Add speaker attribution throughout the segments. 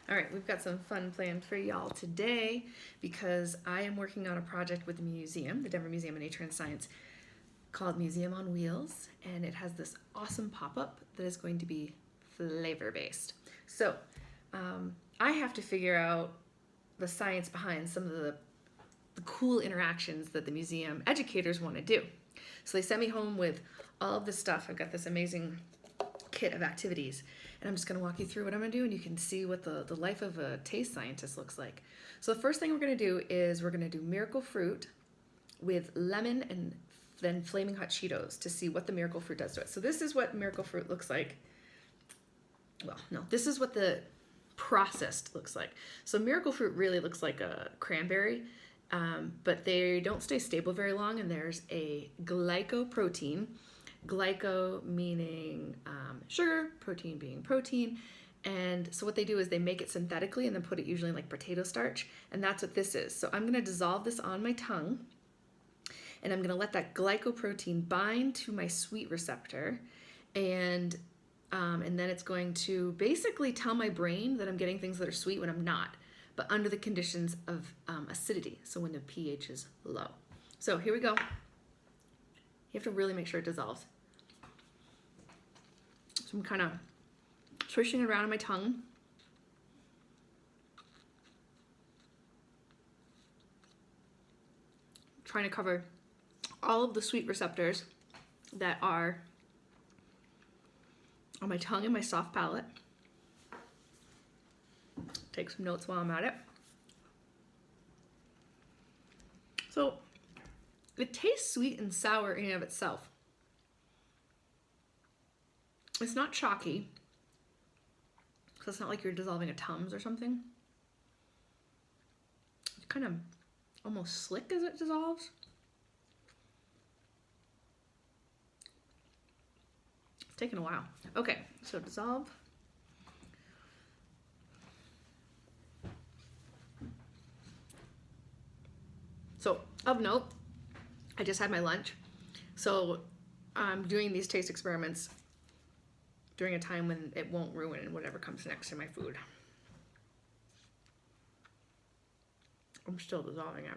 Speaker 1: All right, we've got some fun planned for y'all today because I am working on a project with the museum, the Denver Museum of Nature and Science, called Museum on Wheels, and it has this awesome pop-up that is going to be flavor-based. So I have to figure out the science behind some of the cool interactions that the museum educators want to do. So they sent me home with all of this stuff. I've got this amazing kit of activities, and I'm just going to walk you through what I'm going to do, and you can see what the life of a taste scientist looks like. So the first thing we're going to do is we're going to do miracle fruit with lemon and then flaming hot Cheetos to see what the miracle fruit does to it. So this is what miracle fruit looks like. Well, no, this is what the processed looks like. So miracle fruit really looks like a cranberry, but they don't stay stable very long, and there's a glycoprotein. Glyco meaning sugar, protein being protein. And so what they do is they make it synthetically and then put it usually in like potato starch. And that's what this is. So I'm going to dissolve this on my tongue, and I'm going to let that glycoprotein bind to my sweet receptor. And then it's going to basically tell my brain that I'm getting things that are sweet when I'm not, but under the conditions of acidity. So when the pH is low. So here we go. You have to really make sure it dissolves. So I'm kind of swishing it around on my tongue. Trying to cover all of the sweet receptors that are on my tongue and my soft palate. Take some notes while I'm at it. So it tastes sweet and sour in and of itself. It's not chalky, so it's not like you're dissolving a Tums or something. It's kind of almost slick as it dissolves. It's taking a while. Okay, so dissolve. So, of note, I just had my lunch. So I'm doing these taste experiments during a time when it won't ruin whatever comes next in my food. I'm still dissolving it.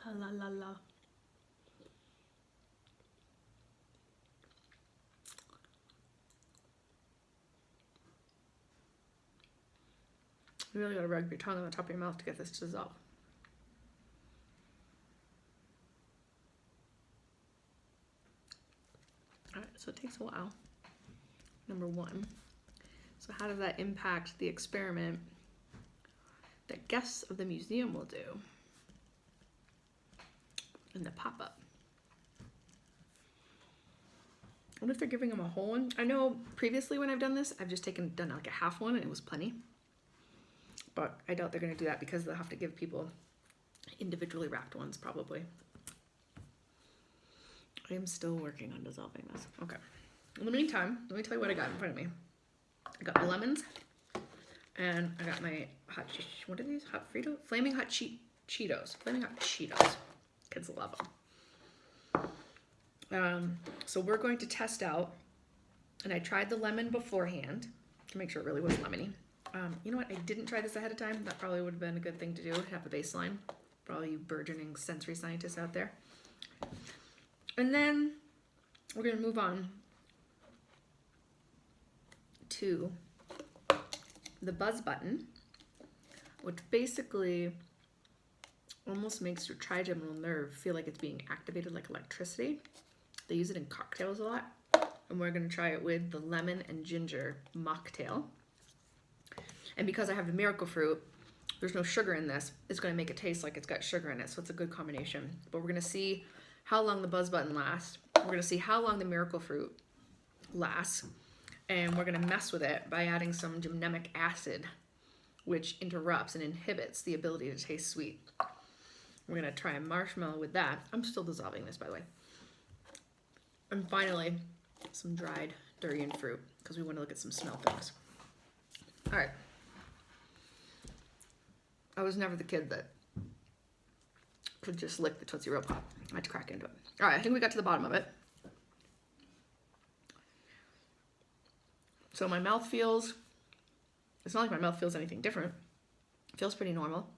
Speaker 1: La la la la. You really gotta rub your tongue on the top of your mouth to get this to dissolve. Alright, so it takes a while. Number one. So how does that impact the experiment that guests of the museum will do in the pop-up? I wonder if they're giving them a whole one. I know previously when I've done this, I've just done like a half one and it was plenty. But I doubt they're going to do that because they'll have to give people individually wrapped ones probably. I am still working on dissolving this. Okay. In the meantime, let me tell you what I got in front of me. I got my lemons, and I got my what are these? Hot Frito? Flaming hot Cheetos. Flaming hot Cheetos. Kids love them. So we're going to test out, and I tried the lemon beforehand to make sure it really was lemony. You know what? I didn't try this ahead of time. That probably would have been a good thing to do, to have a baseline for all you burgeoning sensory scientists out there. And then we're going to move on to the buzz button, which basically almost makes your trigeminal nerve feel like it's being activated like electricity. They use it in cocktails a lot, and we're going to try it with the lemon and ginger mocktail. And because I have the miracle fruit, there's no sugar in this. It's going to make it taste like it's got sugar in it, so it's a good combination. But we're going to see how long the buzz button lasts. We're going to see how long the miracle fruit lasts. And we're going to mess with it by adding some gymnemic acid, which interrupts and inhibits the ability to taste sweet. We're going to try a marshmallow with that. I'm still dissolving this, by the way. And finally, some dried durian fruit, because we want to look at some smell things. All right. I was never the kid that could just lick the Tootsie Roll Pop. I had to crack into it. All right, I think we got to the bottom of it. So my mouth feels It's not like my mouth feels anything different. It feels pretty normal.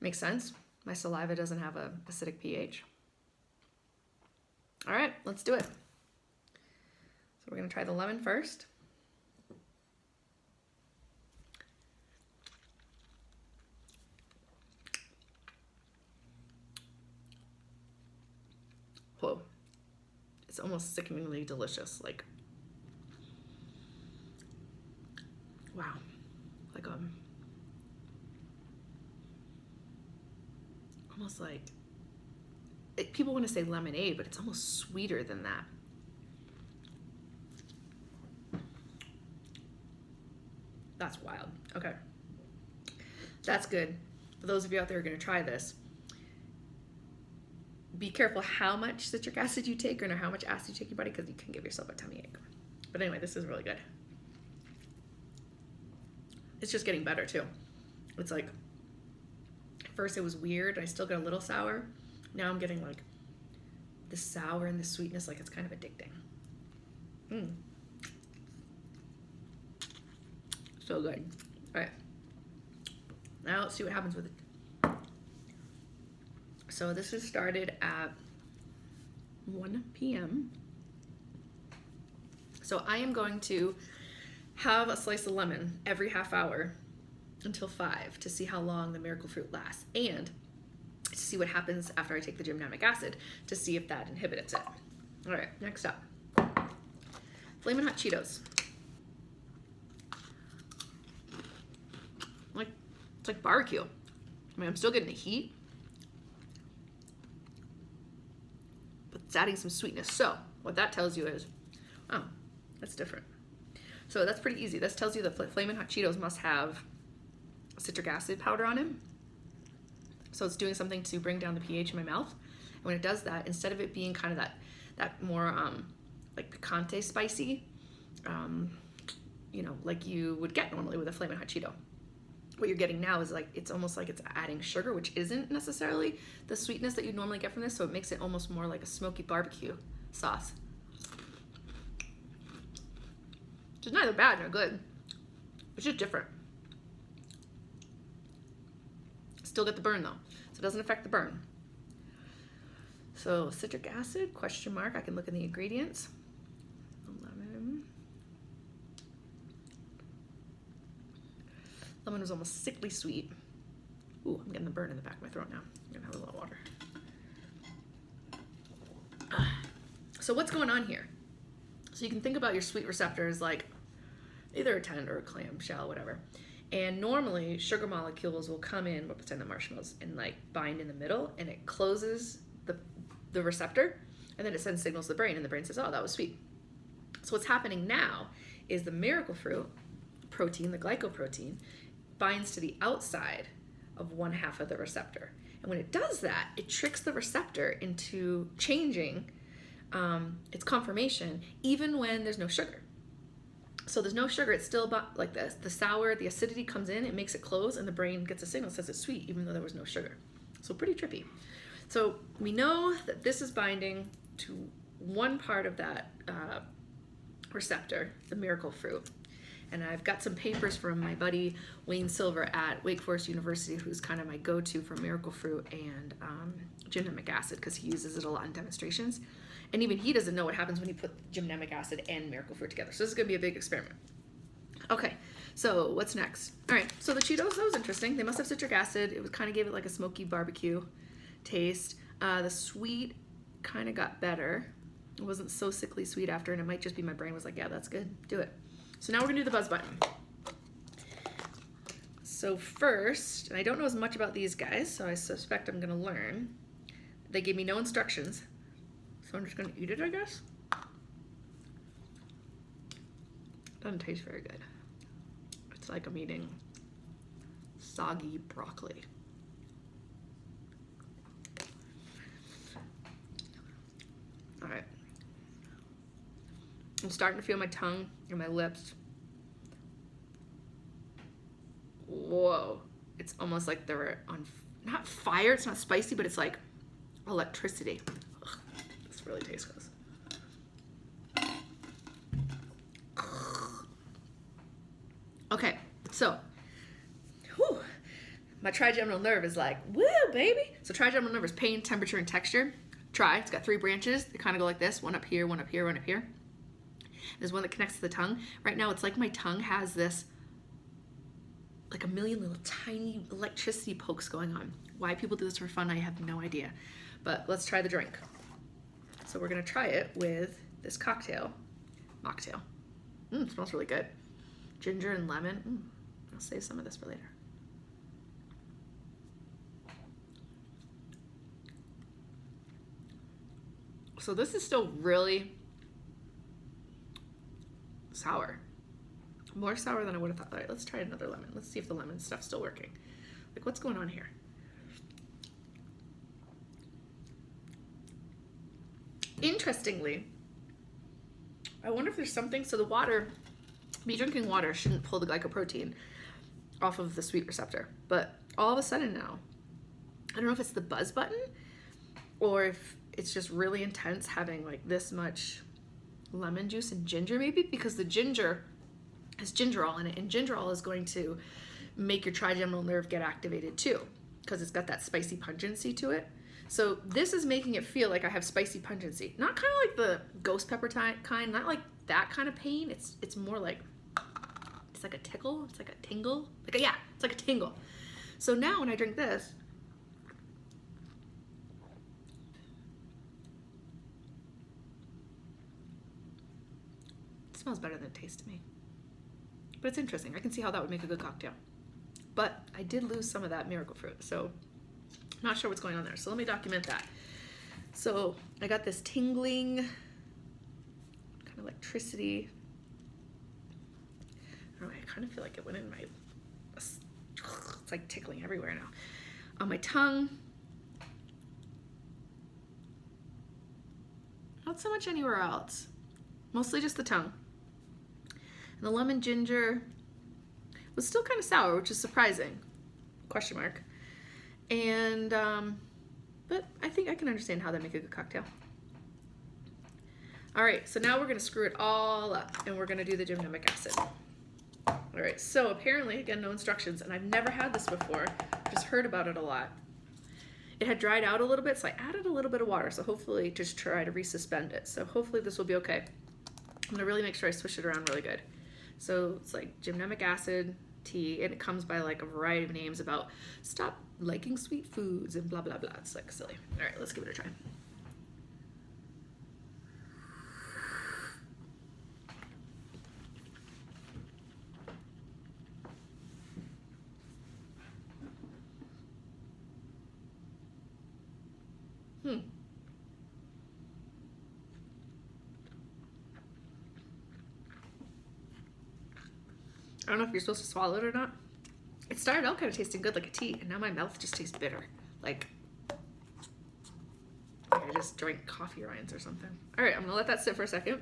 Speaker 1: Makes sense. My saliva doesn't have a acidic pH. All right, let's do it. So we're gonna try the lemon first. Whoa, it's almost sickeningly delicious. Like, wow, like almost like, people want to say lemonade, but it's almost sweeter than that. That's wild. Okay, that's good. For those of you out there who are going to try this, be careful how much citric acid you take or how much acid you take in your body, because you can give yourself a tummy ache. But anyway, this is really good. It's just getting better too. It's like, at first it was weird. I still got a little sour. Now I'm getting like the sour and the sweetness, like it's kind of addicting. So good. All right. Now let's see what happens with it. So this is started at 1 p.m. So I am going to have a slice of lemon every half hour until 5 to see how long the miracle fruit lasts, and to see what happens after I take the gymnemic acid to see if that inhibits it. All right, next up, Flamin' Hot Cheetos. It's like barbecue. I mean, I'm still getting the heat, but it's adding some sweetness. So what that tells you is, oh, that's different. So that's pretty easy. This tells you that Flamin' Hot Cheetos must have citric acid powder on it. So it's doing something to bring down the pH in my mouth. And when it does that, instead of it being kind of that more like picante spicy, you know, like you would get normally with a Flamin' Hot Cheeto, what you're getting now is like, it's almost like it's adding sugar, which isn't necessarily the sweetness that you normally get from this. So it makes it almost more like a smoky barbecue sauce. Which is neither bad nor good. It's just different. Still get the burn though, so it doesn't affect the burn. So citric acid, question mark. I can look in the ingredients. Lemon was almost sickly sweet. Ooh, I'm getting the burn in the back of my throat now. I'm gonna have a little water. So what's going on here? So you can think about your sweet receptors like either a tent or a clamshell, whatever. And normally sugar molecules will come in, we'll pretend the marshmallows, and like bind in the middle, and it closes the receptor, and then it sends signals to the brain, and the brain says, oh, that was sweet. So what's happening now is the miracle fruit protein, the glycoprotein, binds to the outside of one half of the receptor. And when it does that, it tricks the receptor into changing its conformation even when there's no sugar. So there's no sugar, it's still like this. The sour, the acidity comes in, it makes it close, and the brain gets a signal that says it's sweet even though there was no sugar. So pretty trippy. So we know that this is binding to one part of that receptor, the miracle fruit. And I've got some papers from my buddy Wayne Silver at Wake Forest University, who's kind of my go-to for miracle fruit and gymnemic acid, because he uses it a lot in demonstrations. And even he doesn't know what happens when you put gymnemic acid and miracle fruit together. So this is going to be a big experiment. Okay, so what's next? All right, so the Cheetos, that was interesting. They must have citric acid. It was kind of gave it like a smoky barbecue taste. The sweet kind of got better. It wasn't so sickly sweet after, and it might just be my brain was like, yeah, that's good, do it. So now we're gonna do the buzz button. So first, and I don't know as much about these guys, so I suspect I'm gonna learn. They gave me no instructions, so I'm just gonna eat it, I guess. Doesn't taste very good. It's like I'm eating soggy broccoli. All right. I'm starting to feel my tongue and my lips. Whoa. It's almost like they're on, not fire, it's not spicy, but it's like electricity. Ugh, this really tastes gross. So, whew, my trigeminal nerve is like, woo, baby. So trigeminal nerve is pain, temperature, and texture. Try. It's got 3 branches. They kind of go like this. One up here, one up here, one up here. There's one that connects to the tongue. Right now, it's like my tongue has this, like a million little tiny electricity pokes going on. Why people do this for fun, I have no idea. But let's try the drink. So we're going to try it with this cocktail. Mocktail. It smells really good. Ginger and lemon. I'll save some of this for later. So this is still really sour. More sour than I would have thought. All right, let's try another lemon. Let's see if the lemon stuff's still working. Like, what's going on here? Interestingly, I wonder if there's something, so the water, me drinking water shouldn't pull the glycoprotein off of the sweet receptor, but all of a sudden now, I don't know if it's the buzz button or if it's just really intense having like this much lemon juice and ginger, maybe because the ginger has gingerol in it, and gingerol is going to make your trigeminal nerve get activated too because it's got that spicy pungency to it. So this is making it feel like I have spicy pungency. Not kind of like the ghost pepper kind, not like that kind of pain. It's more like, it's like a tickle, it's like a tingle. Like it's like a tingle. So now when I drink this, it smells better than it tastes to me. But it's interesting. I can see how that would make a good cocktail. But I did lose some of that miracle fruit, so not sure what's going on there. So let me document that. So I got this tingling kind of electricity. Oh, I kind of feel like it went in my, it's like tickling everywhere now. On my tongue. Not so much anywhere else. Mostly just the tongue. And the lemon ginger was still kind of sour, which is surprising. Question mark. And, but I think I can understand how they make a good cocktail. All right, so now we're gonna screw it all up and we're gonna do the gymnemic acid. All right, so apparently, again, no instructions, and I've never had this before, just heard about it a lot. It had dried out a little bit, so I added a little bit of water, so hopefully just try to resuspend it. So hopefully this will be okay. I'm gonna really make sure I swish it around really good. So it's like gymnemic acid tea, and it comes by like a variety of names about stop liking sweet foods and blah, blah, blah. It's like silly. All right, let's give it a try. I don't know if you're supposed to swallow it or not. It started out kind of tasting good like a tea, and now my mouth just tastes bitter. Like I just drank coffee rinds or something. All right, I'm gonna let that sit for a second.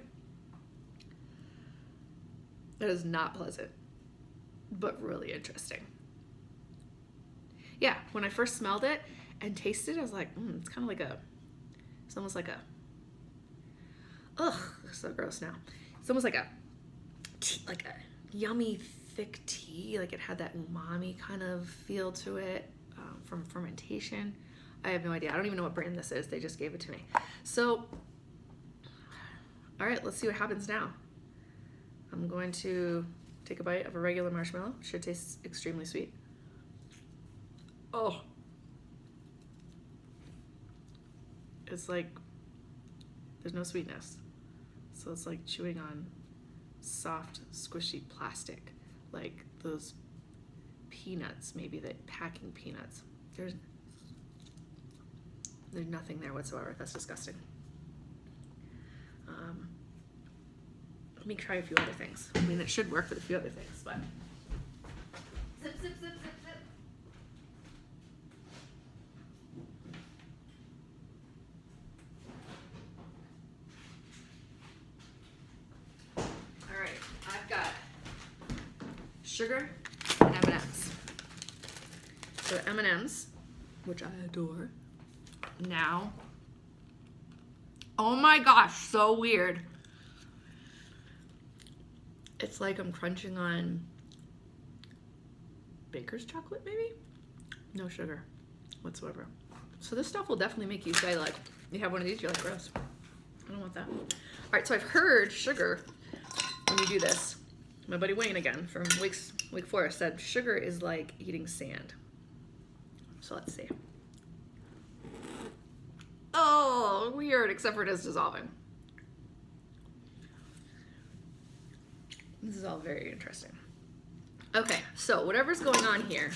Speaker 1: That is not pleasant, but really interesting. Yeah, when I first smelled it and tasted it, I was like, it's kind of like it's almost like a, ugh, it's so gross now. It's almost like a yummy thick tea, like it had that umami kind of feel to it from fermentation. I have no idea. I don't even know what brand this is. They just gave it to me. So, all right, let's see what happens now. I'm going to take a bite of a regular marshmallow. Should taste extremely sweet. Oh. It's like, there's no sweetness. So it's like chewing on soft, squishy plastic, like those peanuts, maybe the packing peanuts. There's nothing there whatsoever. That's disgusting. Let me try a few other things. I mean, it should work with a few other things, but sip, sip, sip, sip, sip. All right, I've got sugar and M&Ms. So M&Ms, which I adore. Now, oh my gosh, so weird. It's like I'm crunching on baker's chocolate, maybe? No sugar whatsoever. So this stuff will definitely make you say, like, you have one of these, you're like, gross. I don't want that. All right, so I've heard sugar, when you do this, my buddy Wayne again from Wake Forest said sugar is like eating sand. So let's see. Oh, weird, except for it is dissolving. This is all very interesting. Okay, so whatever's going on here,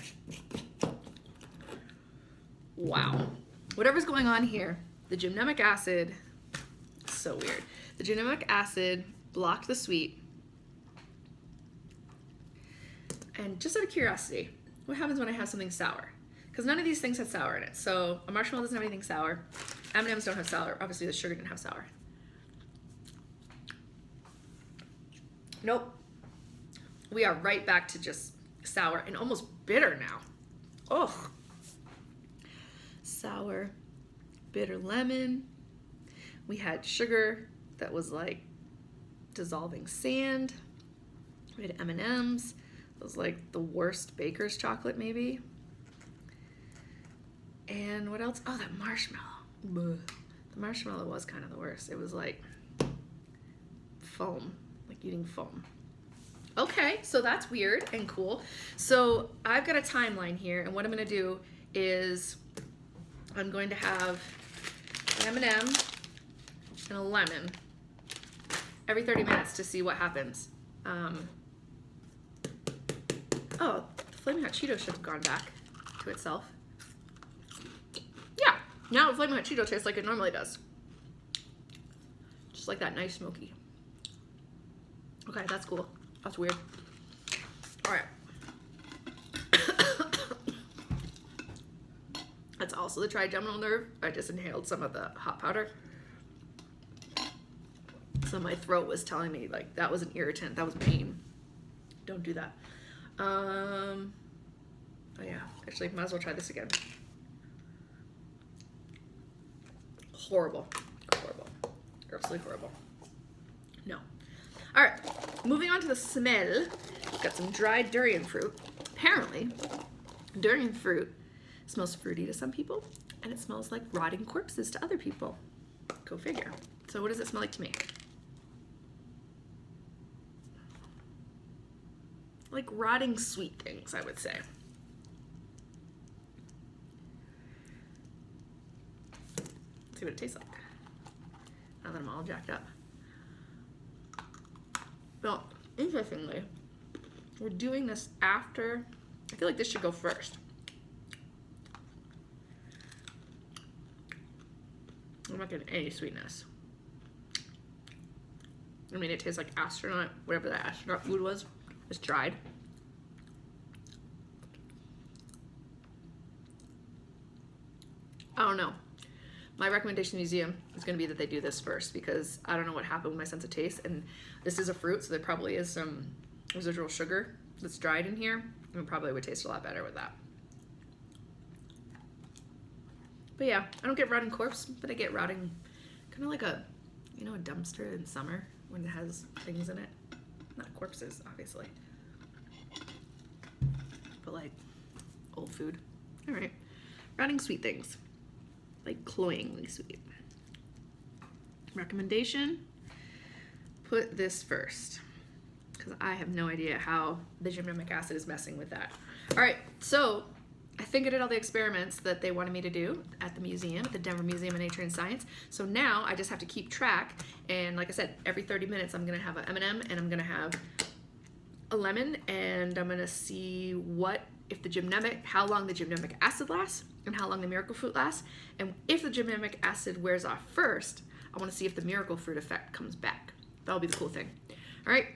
Speaker 1: wow. Whatever's going on here, the gymnemic acid, so weird. The gymnemic acid blocked the sweet. And just out of curiosity, what happens when I have something sour? Because none of these things had sour in it. So a marshmallow doesn't have anything sour. M&Ms don't have sour. Obviously the sugar didn't have sour. Nope. We are right back to just sour and almost bitter now. Oh. Sour, bitter lemon. We had sugar that was like dissolving sand. We had M&Ms. It was like the worst baker's chocolate maybe. And what else? Oh, that marshmallow. Bleh. The marshmallow was kind of the worst. It was like foam, like eating foam. Okay, so that's weird and cool. So I've got a timeline here, and what I'm gonna do is I'm going to have an M&M and a lemon every 30 minutes to see what happens. Oh, the Flaming Hot Cheeto should have gone back to itself. Yeah, now the Flaming Hot Cheeto tastes like it normally does. Just like that nice smoky. Okay, that's cool. That's weird. All right. That's also the trigeminal nerve. I just inhaled some of the hot powder. So my throat was telling me like that was an irritant. That was pain. Don't do that. Oh yeah, actually might as well try this again. Horrible, horrible, absolutely horrible. No. All right, moving on to the smell. We've got some dried durian fruit. Apparently, durian fruit smells fruity to some people, and it smells like rotting corpses to other people. Go figure. So what does it smell like to me? Like rotting sweet things, I would say. Let's see what it tastes like. Now that I'm all jacked up. Well, interestingly, we're doing this after. I feel like this should go first. I'm not getting any sweetness. I mean, it tastes like astronaut, whatever that astronaut food was. It's dried. I don't know. My recommendation to the museum is going to be that they do this first because I don't know what happened with my sense of taste. And this is a fruit, so there probably is some residual sugar that's dried in here. And it probably would taste a lot better with that. But yeah, I don't get rotting corpse, but I get rotting, kind of like a, you know, a dumpster in summer when it has things in it. Not corpses, obviously. But like old food. All right. Rotting sweet things. Like cloyingly sweet. Recommendation, put this first. Because I have no idea how the gymnemic acid is messing with that. All right, so I think I did all the experiments that they wanted me to do at the museum, at the Denver Museum of Nature and Science. So now I just have to keep track. And like I said, every 30 minutes I'm gonna have an M&M and I'm gonna have a lemon, and I'm gonna see if the gymnemic, how long the gymnemic acid lasts and how long the miracle fruit lasts. And if the gymnemic acid wears off first, I wanna see if the miracle fruit effect comes back. That'll be the cool thing. All right.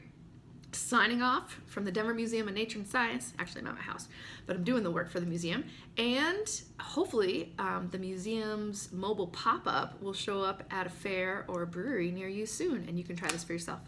Speaker 1: Signing off from the Denver Museum of Nature and Science. Actually, I'm at my house, but I'm doing the work for the museum. And hopefully the museum's mobile pop-up will show up at a fair or a brewery near you soon, and you can try this for yourself.